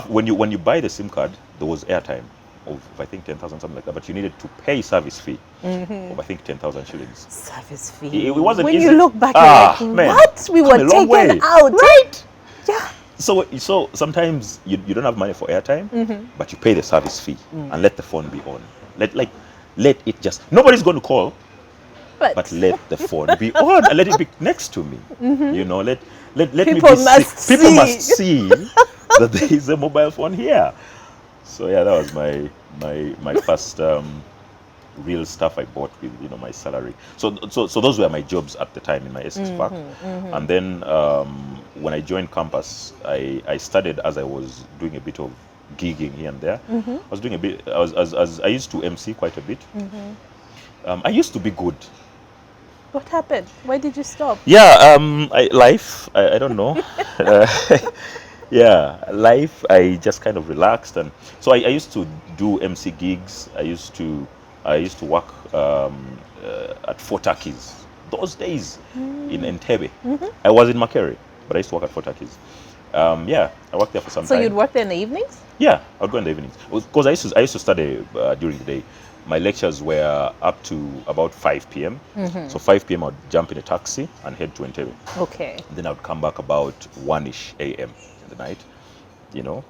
when you buy the SIM card, there was airtime of I think 10,000 something like that, but you needed to pay service fee of I think 10,000 shillings. Service It fee. wasn't When easy. you look back, you're like, Man, what? We come were a long taken way, out. right? Yeah. So sometimes you don't have money for airtime, but you pay the service fee and let the phone be on. Let it just nobody's going to call, but But let the phone be on and let it be next to me. You know, let me people be must see. People must see. see that there is a mobile phone here. So yeah, that was my first real stuff I bought with my salary. So those were my jobs at the time in my Essex Park. And then when I joined campus, I studied as I was doing a bit of gigging here and there. I was doing a bit. As I used to MC quite a bit. I used to be good. What happened? Why did you stop? Yeah, life. I don't know. uh, yeah, life. I just kind of relaxed, and so I used to do MC gigs. I used to work at Four Turkeys. Those days in Entebbe. I was in Makere, but I used to work at Four Turkeys. Yeah, I worked there for some So time. you'd work there in the evenings? Yeah, I'd go in the evenings because I used to study during the day. My lectures were up to about 5 p.m. So 5 p.m. I'd jump in a taxi and head to Entebbe. Okay. Then I'd come back about 1ish a.m. in the night.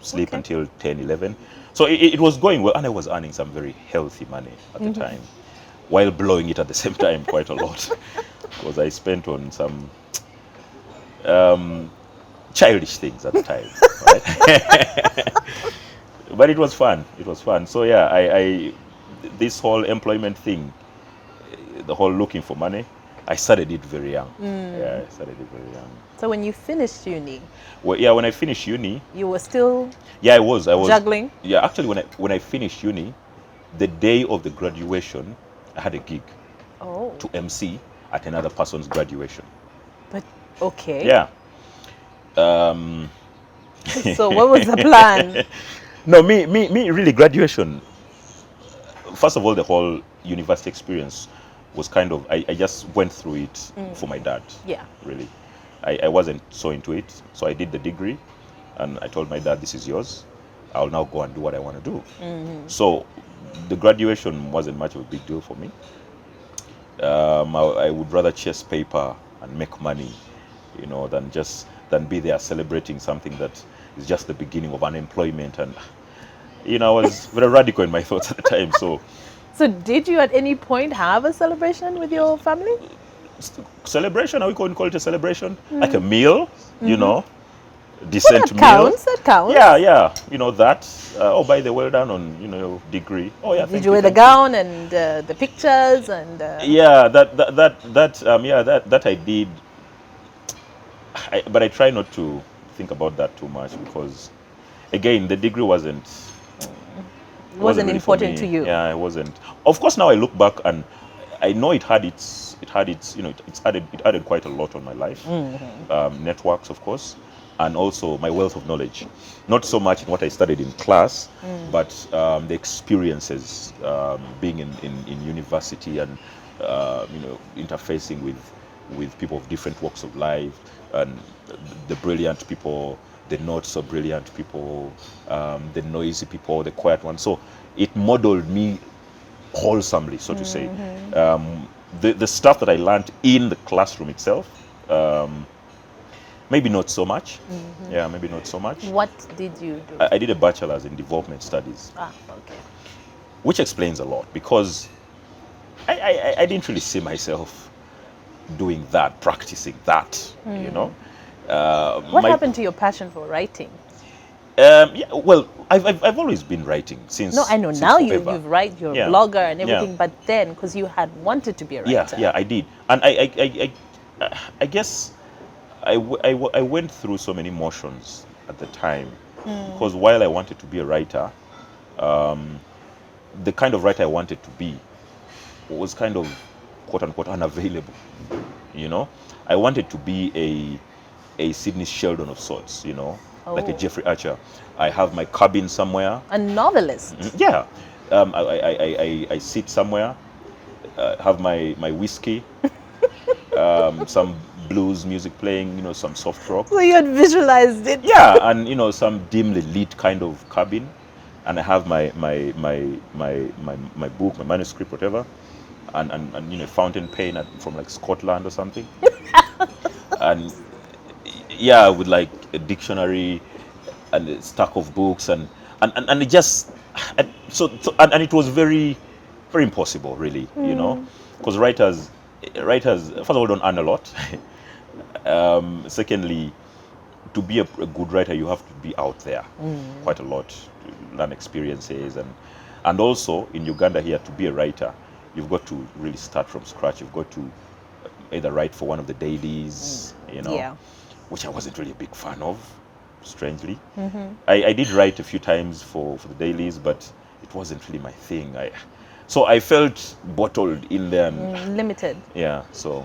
Sleep Okay. until 10, 11. So it was going well, and I was earning some very healthy money at the time, while blowing it at the same time quite a lot, because I spent on some childish things at the time, right? But it was fun. It was fun. So yeah, I this whole employment thing, the whole looking for money, I started it very young. Yeah, I started it very young. So when you finished uni, Well, yeah, when I finished uni, you were still yeah, I was juggling? Yeah, actually, when I finished uni, the day of the graduation, I had a gig Oh, to MC at another person's graduation. but okay. Yeah. So what was the plan? No, me, really graduation. First of all, the whole university experience was kind of I just went through it for my dad. Yeah. Really, I wasn't so into it, so I did the degree, and I told my dad, "This is yours. I'll now go and do what I want to do." So the graduation wasn't much of a big deal for me. I would rather chase paper and make money, than be there celebrating something that is just the beginning of unemployment. And I was very radical in my thoughts at the time. So So did you at any point have a celebration with your family? celebration, are we going to call it a celebration? Like a meal, decent That meal. counts. That counts. Yeah, that. Oh, by the way, well done on your degrry. Oh yeah, Did thank you wear the thank you. gown and the pictures and? Yeah, that I did. But I try not to think about that too much because, again, the degree wasn't Wasn't really for important me. to you. Yeah, it wasn't. Of course, now I look back and I know it had its it added quite a lot on my life. Networks, of course, and also my wealth of knowledge. Not so much in what I studied in class, but the experiences being in university and interfacing with people of different walks of life, and the brilliant people, the not so brilliant people, the noisy people, the quiet ones. So it modeled me wholesomely, so to say. The stuff that I learned in the classroom itself, maybe not so much. Yeah, maybe not so much. What did you do? I did a bachelor's in development studies, Okay. which explains a lot because I didn't really see myself doing that, practicing that, What happened to your passion for writing? Yeah, well, I've always been writing since. No, I know since now forever. you've write, you're a Yeah. blogger and Yeah. everything, but then because you had wanted to be a writer. Yeah, I did, and I guess I went through so many motions at the time because while I wanted to be a writer, the kind of writer I wanted to be was kind of quote unquote unavailable. I wanted to be a Sidney Sheldon of sorts, like a Oh. Jeffrey Archer. I have my cabin somewhere. A novelist. Yeah, I sit somewhere, have my whiskey, some blues music playing, some soft rock. So you had visualized it. Yeah, and some dimly lit kind of cabin, and I have my book, my manuscript, whatever, and fountain pen from like Scotland or something, and yeah, with like a dictionary and a stack of books, and it just and it was very very impossible, really, because writers first of all don't earn a lot. Secondly, to be a good writer, you have to be out there quite a lot, to learn experiences, and also in Uganda here, to be a writer, you've got to really start from scratch. You've got to either write for one of the dailies, Yeah. which I wasn't really a big fan of, strangely. I did write a few times for the dailies, but it wasn't really my thing. So I felt bottled in there, and Limited. yeah. So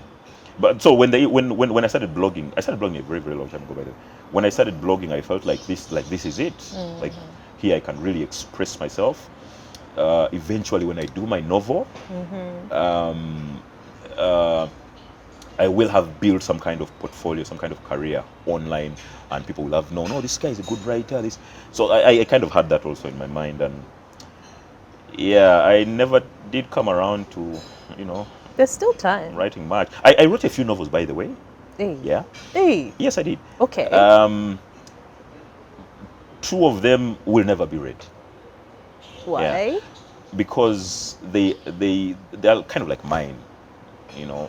when I started blogging a very very long time ago. By the way, when I started blogging, I felt like this is it. Like here I can really express myself. Eventually, when I do my novel, I will have built some kind of portfolio, some kind of career online, and people will have known, oh, this guy is a good writer. So I kind of had that also in my mind, and yeah, I never did come around to, There's still time. writing much. I wrote a few novels, by the way. Hey. Yeah. Hey. Yes, I did. Okay. Two of them will never be read Why? because they are kind of like mine.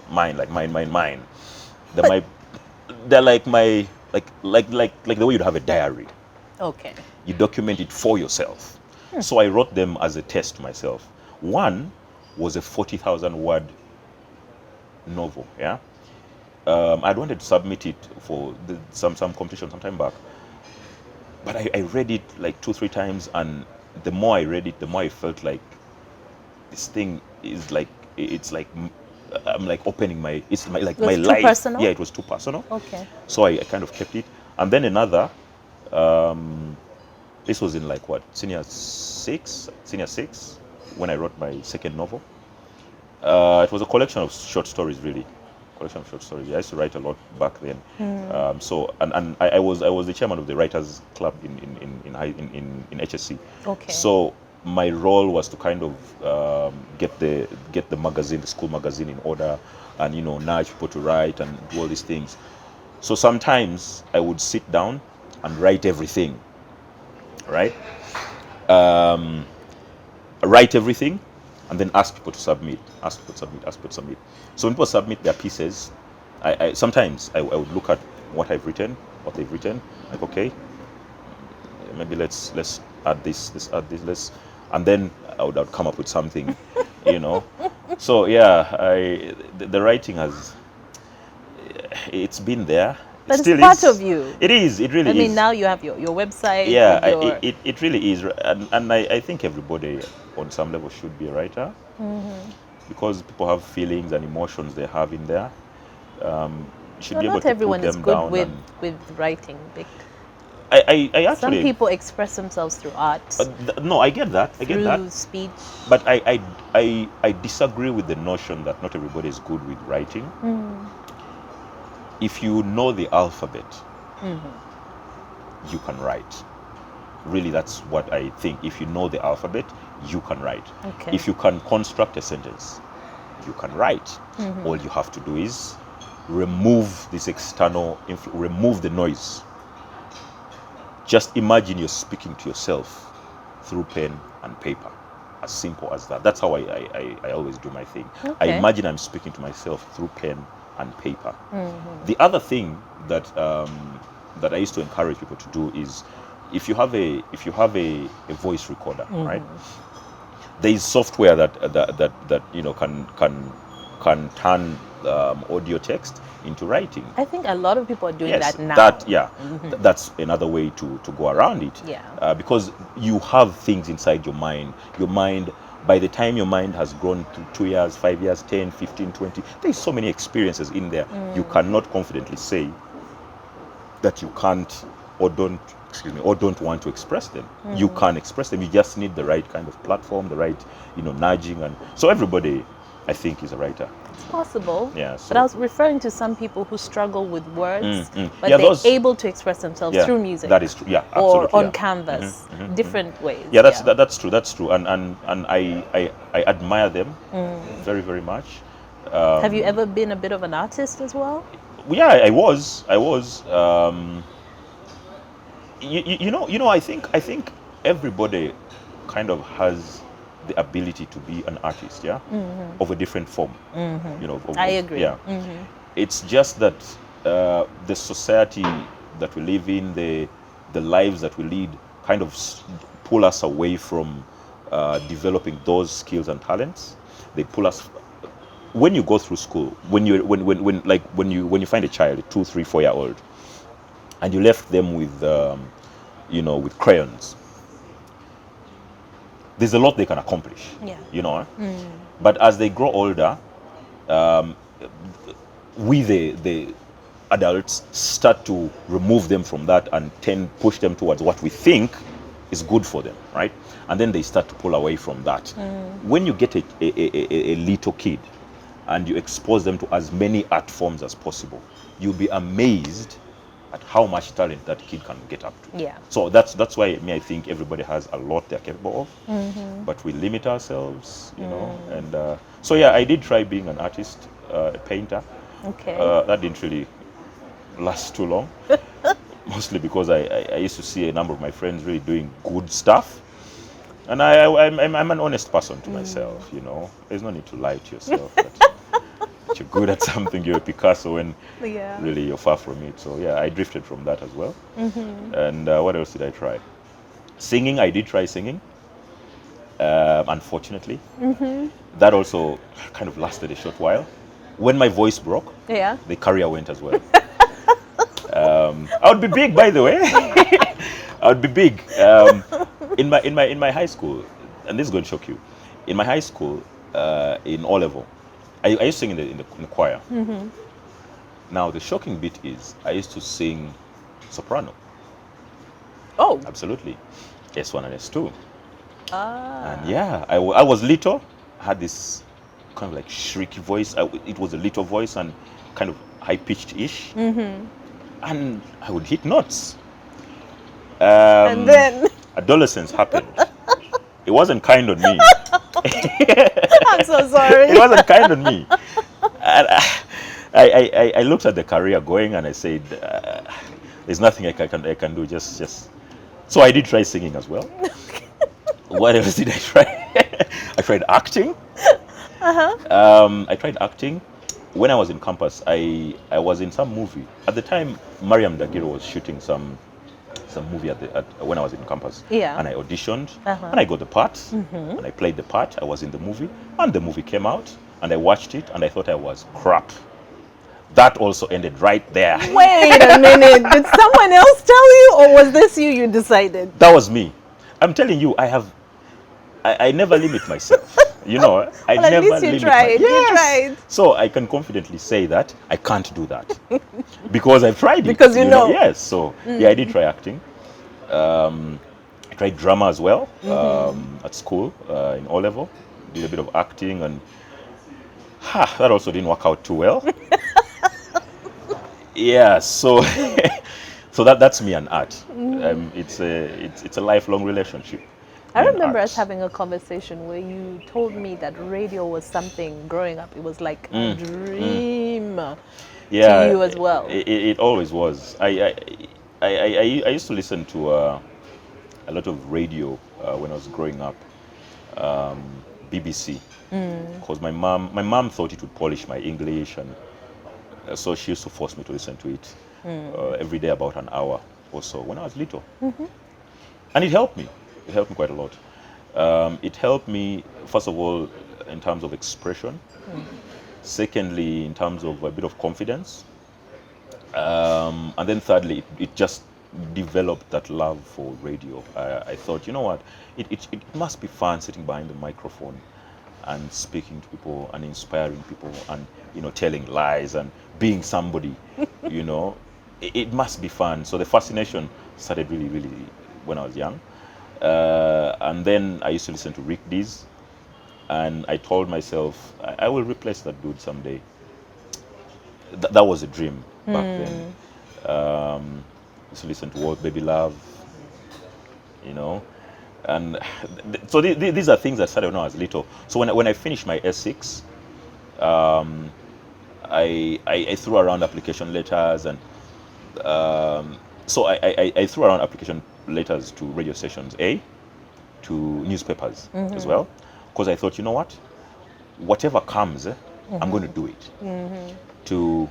Mine, like mine. They're like my like the way you'd have a diary. Okay. You document it for yourself. So I wrote them as a test to myself. One was a 40,000 word novel. Yeah. I'd wanted to submit it for some competition some time back, but I read it like 2-3 times, and the more I read it, the more I felt like this thing is like I'm like opening it's like It was my too life. personal? Yeah, it was too personal. Okay. So I kind of kept it, and then another. This was in like what, senior six when I wrote my second novel. It was a collection of short stories, really. Collection of short stories. I used to write a lot back then. So and I was the chairman of the writers club in HSC. Okay. So my role was to kind of get the magazine, the school magazine, in order, and nudge people to write and do all these things. So sometimes I would sit down and write everything. Right? Write everything, and then ask people to submit. So when people submit their pieces, I sometimes I would look at what they've written, like, okay, maybe let's add this, and then I would come up with something, So yeah, the writing it's been there. But Still it's part is. of you. It is. It really is. I mean, now you have your website. Yeah, your... it really is, and I think everybody on some level should be a writer, because people have feelings and emotions they have in there. You should be able Not to everyone put is them good down. with writing. I actually. Some people express themselves through art. No, I get that. Through speech. But I disagree with the notion that not everybody is good with writing. If you know the alphabet, you can write. Really, that's what I think. If you know the alphabet, you can write. Okay. If you can construct a sentence, you can write. All you have to do is remove this external remove the noise. Just imagine you're speaking to yourself through pen and paper. As simple as that. That's how I always do my thing. Okay. I imagine I'm speaking to myself through pen and paper. The other thing that I used to encourage people to do is, if you have a voice recorder, right? There is software that can turn audio text into writing. I think a lot of people are doing Yes, that now. That's another way to go around it. Yeah. Because you have things inside your mind. Your mind, by the time your mind has grown to 2 years, 5 years, 10, 15, 20, there's so many experiences in there. You cannot confidently say that you can't or don't want to express them. You can express them. You just need the right kind of platform, the right, nudging, and so everybody, I think, is a writer. It's possible. Yeah, But I so was referring to some people who struggle with words, but yeah, they're those, able to express themselves yeah, through music that is true. Yeah, or absolutely. on Yeah. canvas, different ways. Yeah, Yeah. that's true. That's true. And I admire them very, very much. Have you ever been a bit of an artist as well? Yeah, I was. I think everybody kind of has the ability to be an artist, yeah, of a different form. I agree. Yeah. It's just that the society that we live in, the lives that we lead, kind of pull us away from developing those skills and talents. They pull us. When you go through school, when you find a child, a 2, 3, 4 year old, and you left them with crayons, there's a lot they can accomplish. Yeah. But as they grow older, we the adults start to remove them from that and push them towards what we think is good for them, right? And then they start to pull away from that. When you get a little kid and you expose them to as many art forms as possible, you'll be amazed at how much talent that kid can get up to. Yeah. So that's why I think everybody has a lot they're capable of, but we limit ourselves, And so yeah, I did try being an artist, a painter. Okay. That didn't really last too long, mostly because I used to see a number of my friends really doing good stuff, and I'm an honest person to myself. There's no need to lie to yourself that you're good at something, you're a Picasso, and Yeah. really you're far from it. So yeah, I drifted from that as well. And what else did I try? Singing, I did try singing. Unfortunately, that also kind of lasted a short while. When my voice broke, Yeah. the career went as well. I would be big, by the way. I would be big. In my high school, and this is going to shock you. In my high school, in O level, I used to sing in the choir. Now the shocking bit is I used to sing soprano. Oh. Absolutely, S1 and S2. Ah. And yeah, I was little, had this kind of like shrieky voice. It was a little voice and kind of high pitched ish. And I would hit notes. And then Adolescence happened. It wasn't kind on me. I'm so sorry. It wasn't kind on me. And I looked at the career going and I said, there's nothing I can do. Just. So I did try singing as well. What else did I try? I tried acting. I tried acting. When I was in campus, I was in some movie. At the time, Mariam Dagiro was shooting some movie when I was in campus. Yeah. And I auditioned, and I got the part, and I played the part. I was in the movie, and the movie came out, and I watched it, and I thought I was crap. That also ended right there. Wait a minute. Did someone else tell you, or was this you decided? That was me. I'm telling you, I never limit myself. I Well, at never least you limit tried. Yes. You tried. So I can confidently say that I can't do that because I've tried it. Because you know. Yes. So yeah, I did try acting. I tried drama as well at school in O level. Did a bit of acting, and that also didn't work out too well. Yeah. So so that's me and art. It's a lifelong relationship. I me and remember art. us having a conversation where you told me that radio was something growing up. It was like a dream Yeah, to you as well. It always was. I used to listen to a lot of radio when I was growing up, BBC, because my mom thought it would polish my English, and so she used to force me to listen to it every day, about an hour or so when I was little, and it helped me. It helped me quite a lot. It helped me, first of all, in terms of expression. Secondly, in terms of a bit of confidence. And then thirdly, it just developed that love for radio. I thought, you know what, it must be fun sitting behind the microphone and speaking to people and inspiring people and, telling lies and being somebody, It must be fun. So the fascination started really, really when I was young. And then I used to listen to Rick Dees and I told myself I will replace that dude someday. That was a dream back then. Used to listen to What Baby Love, you know, and so these are things that started when I was little. So when I finished my S6, I threw around application letters, and so I threw around application letters to radio stations, to newspapers as well, because I thought, you know what, whatever comes, I'm going to do it. To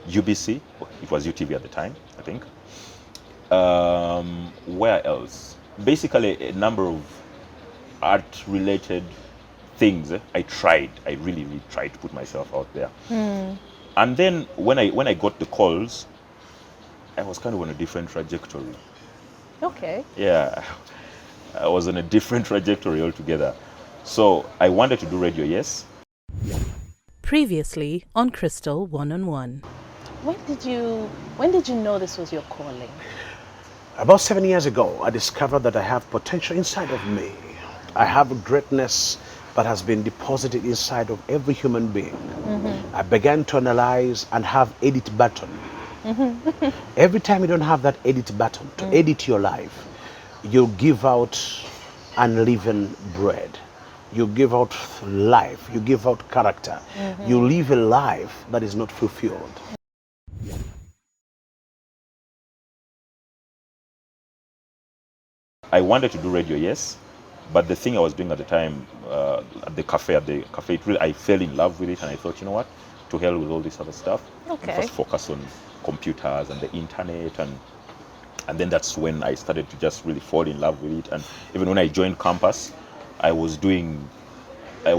UBC, it was UTV at the time, I think. Where else? Basically, a number of art-related things. I really, really tried to put myself out there. And then when I got the calls, I was kind of on a different trajectory. Okay. Yeah, I was on a different trajectory altogether. So I wanted to do radio, yes. Previously on Crystal One-on-One. When did you know this was your calling? About 7 years ago, I discovered that I have potential inside of me. I have greatness that has been deposited inside of every human being. I began to analyze and have edit button. Every time you don't have that edit button to edit your life, you give out unleavened bread. You give out life, you give out character. You live a life that is not fulfilled. I wanted to do radio, yes, but the thing I was doing at the time, at the cafe, I fell in love with it, and I thought, you know what, to hell with all this other stuff. Okay. Just focus on computers and the internet, and then that's when I started to just really fall in love with it. And even when I joined campus, I was doing a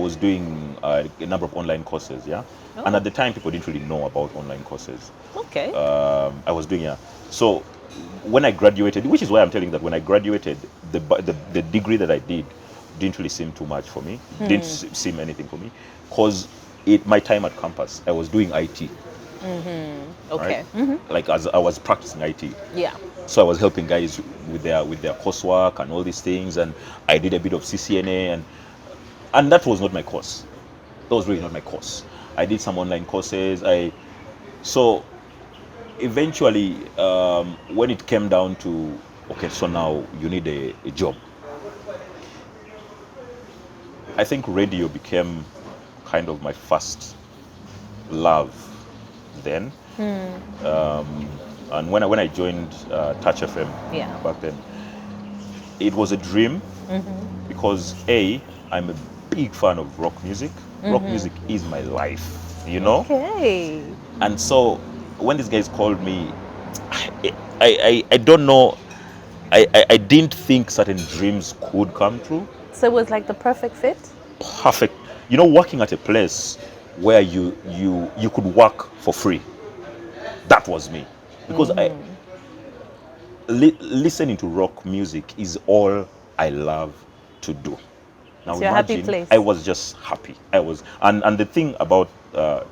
number of online courses, yeah. Oh. And at the time, people didn't really know about online courses. Okay. I was doing, yeah. So when I graduated, which is why I'm telling that when I graduated, the degree that I didn't really seem too much for me. Didn't seem anything for me, because my time at campus, I was doing IT. Okay. Right? Like as I was practicing IT. Yeah. So I was helping guys with their coursework and all these things, and I did a bit of CCNA, and that was not my course. That was really not my course. I did some online courses. So eventually, when it came down to, okay, so now you need a job, I think radio became kind of my first love then. And when I joined Touch FM, Yeah. back then, it was a dream, because I'm a big fan of rock music. Rock music is my life, you know. Okay. And so when these guys called me, I don't know, I didn't think certain dreams could come true. So it was like the perfect fit? Perfect. You know, working at a place where you could work for free. That was me. Because listening to rock music is all I love to do. Now It's your happy place. I was just happy. And the thing about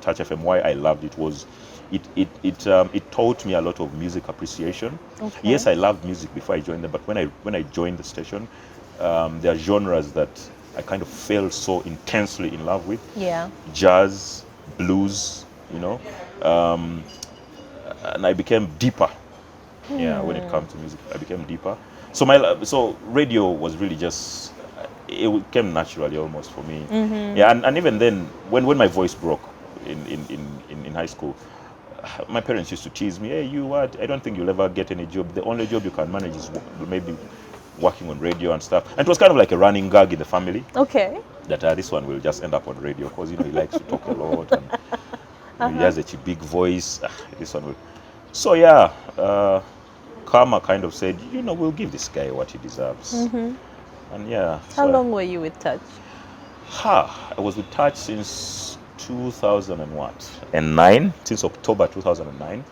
Touch FM, why I loved it, was it taught me a lot of music appreciation. Okay. Yes, I loved music before I joined them, but when I joined the station, there are genres that I kind of fell so intensely in love with. Yeah. Jazz, blues, you know, and I became deeper. Yeah, when it comes to music, I became deeper. So radio was really just, it came naturally almost for me. Yeah, and even then, when my voice broke in high school, my parents used to tease me, hey, you what? I don't think you'll ever get any job. The only job you can manage is maybe working on radio and stuff. And it was kind of like a running gag in the family. Okay. That this one will just end up on radio, because he likes to talk a lot, and he has a big voice. This one will. So yeah, Karma kind of said, we'll give this guy what he deserves. And yeah. How long were you with Touch? I was with Touch since 2009, since October 2009,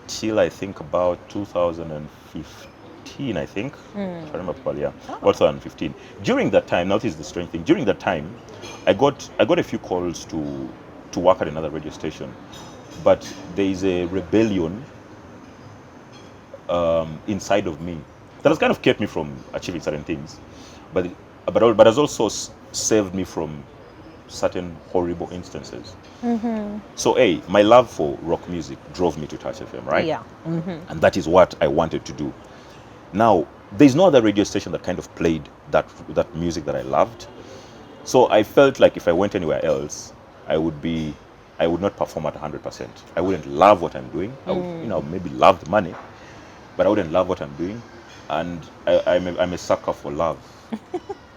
till I think about 2015, I think. If I remember properly, yeah. 2015. During that time, now this is the strange thing, during that time, I got a few calls to work at another radio station, but there is a rebellion inside of me that has kind of kept me from achieving certain things, but has also saved me from certain horrible instances. So, my love for rock music drove me to Touch FM, right? Yeah. And that is what I wanted to do. Now, there's no other radio station that kind of played that music that I loved. So I felt like if I went anywhere else, I would not perform at 100%. I wouldn't love what I'm doing. I would, maybe love the money, but I wouldn't love what I'm doing. And I'm a sucker for love.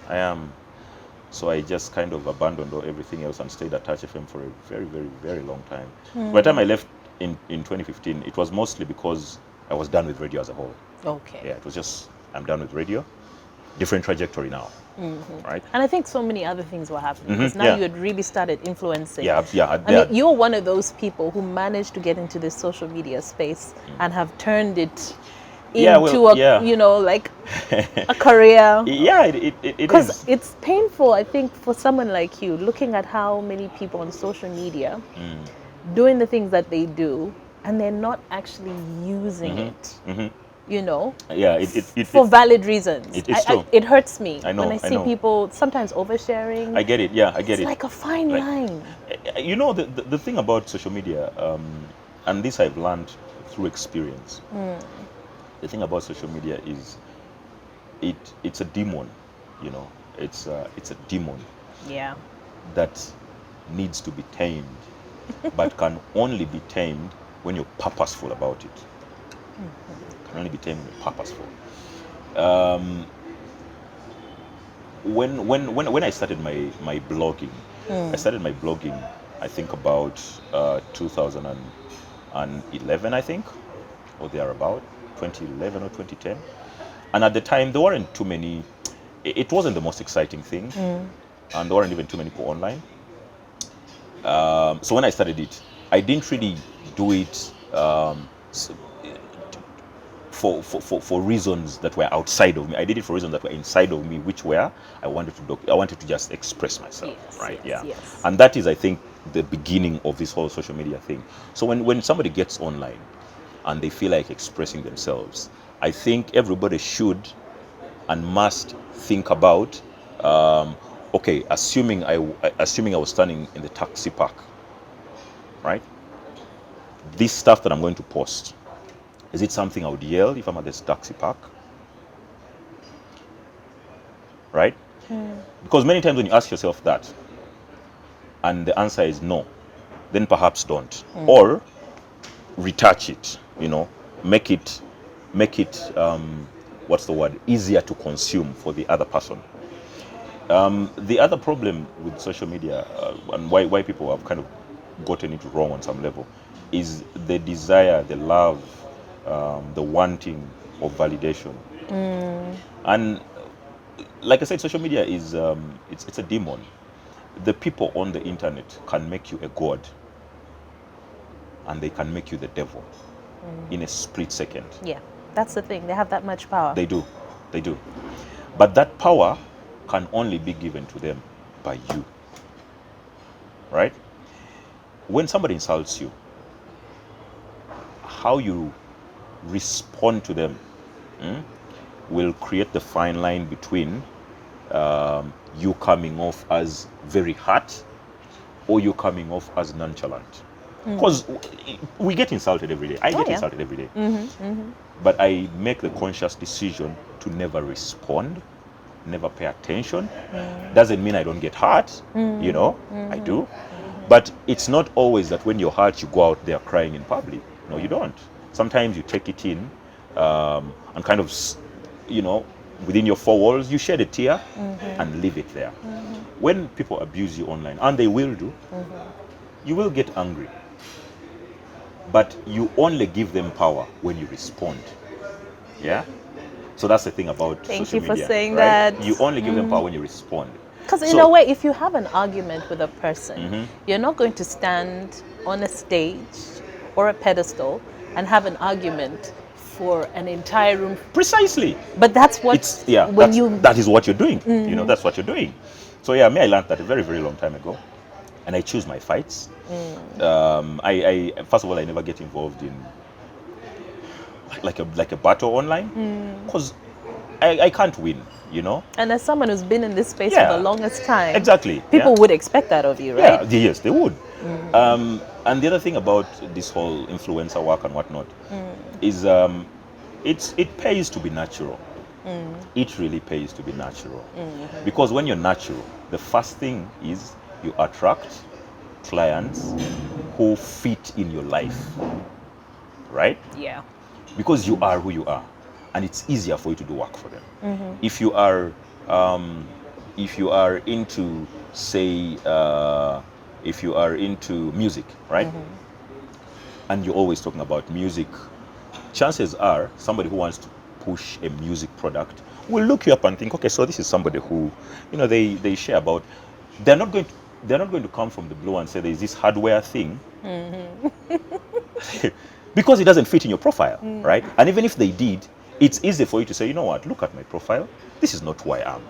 I am. So I just kind of abandoned everything else and stayed at Touch FM for a very, very, very long time. By the time I left in 2015, it was mostly because I was done with radio as a whole. Okay. Yeah, it was just, I'm done with radio. Different trajectory now, right? And I think so many other things were happening because now yeah. you had really started influencing. Yeah. I mean, you're one of those people who managed to get into this social media space and have turned it into like a career. Yeah, it is. Because it's painful, I think, for someone like you, looking at how many people on social media doing the things that they do, and they're not actually using it. Yeah, it for valid reasons. It's true. It hurts me I know, when I see people sometimes oversharing. I get it. Yeah, I get it. It's like a fine line. The thing about social media, and this I've learned through experience. The thing about social media is, it's a demon. It's a demon. Yeah. That needs to be tamed, but can only be tamed when you're purposeful about it. Can only be tamed when you're purposeful. When I started my blogging, I think about 2011, I think, or thereabout, 2011 or 2010. And at the time, there weren't too many. It wasn't the most exciting thing, and there weren't even too many people online. So when I started it, I didn't really do it for reasons that were outside of me. I did it for reasons that were inside of me, which were I wanted to just express myself, right? Yes. And that is, I think, the beginning of this whole social media thing. So when somebody gets online and they feel like expressing themselves, I think everybody should and must think about, okay, assuming I was standing in the taxi park, right? This stuff that I'm going to post, is it something I would yell if I'm at this taxi park? Right? Because many times when you ask yourself that, and the answer is no, then perhaps don't. Or retouch it, make it what's the word, easier to consume for the other person. The other problem with social media, and why people have kind of gotten it wrong on some level, is the desire, the love, the wanting of validation. And like I said, social media is it's a demon. The people on the internet can make you a god, and they can make you the devil in a split second. Yeah, that's the thing. They have that much power. They do. But that power can only be given to them by you. Right? When somebody insults you, how you respond to them will create the fine line between you coming off as very hurt or you coming off as nonchalant. Because we get insulted every day. I get insulted every day. But I make the conscious decision to never respond, never pay attention. Doesn't mean I don't get hurt, I do. But it's not always that when you're hurt, you go out there crying in public. No, you don't. Sometimes you take it in and kind of, within your four walls, you shed a tear and leave it there. When people abuse you online, and they will do, you will get angry. But you only give them power when you respond. Yeah? So that's the thing about social media. Thank you for saying right? that. You only give them power when you respond. Because in a way, if you have an argument with a person, you're not going to stand on a stage or a pedestal and have an argument for an entire room. Precisely. But that's what that is what you're doing. That's what you're doing. So I learned that a very, very long time ago. And I choose my fights. I first of all, I never get involved in like a battle online, because I can't win, you know. And as someone who's been in this space Yeah. for the longest time, Exactly. people yeah. would expect that of you, right? Yeah, yes, they would. And the other thing about this whole influencer work and whatnot is it pays to be natural. It really pays to be natural. Because when you're natural, the first thing is you attract clients who fit in your life, right? Yeah. Because you are who you are, and it's easier for you to do work for them. If you are into, say, if you are into music, right, and you're always talking about music, chances are somebody who wants to push a music product will look you up and think, okay, so this is somebody who, they share about. They're not going to come from the blue and say there's this hardware thing. Because it doesn't fit in your profile, right? And even if they did, it's easy for you to say, you know what, look at my profile. This is not who I am.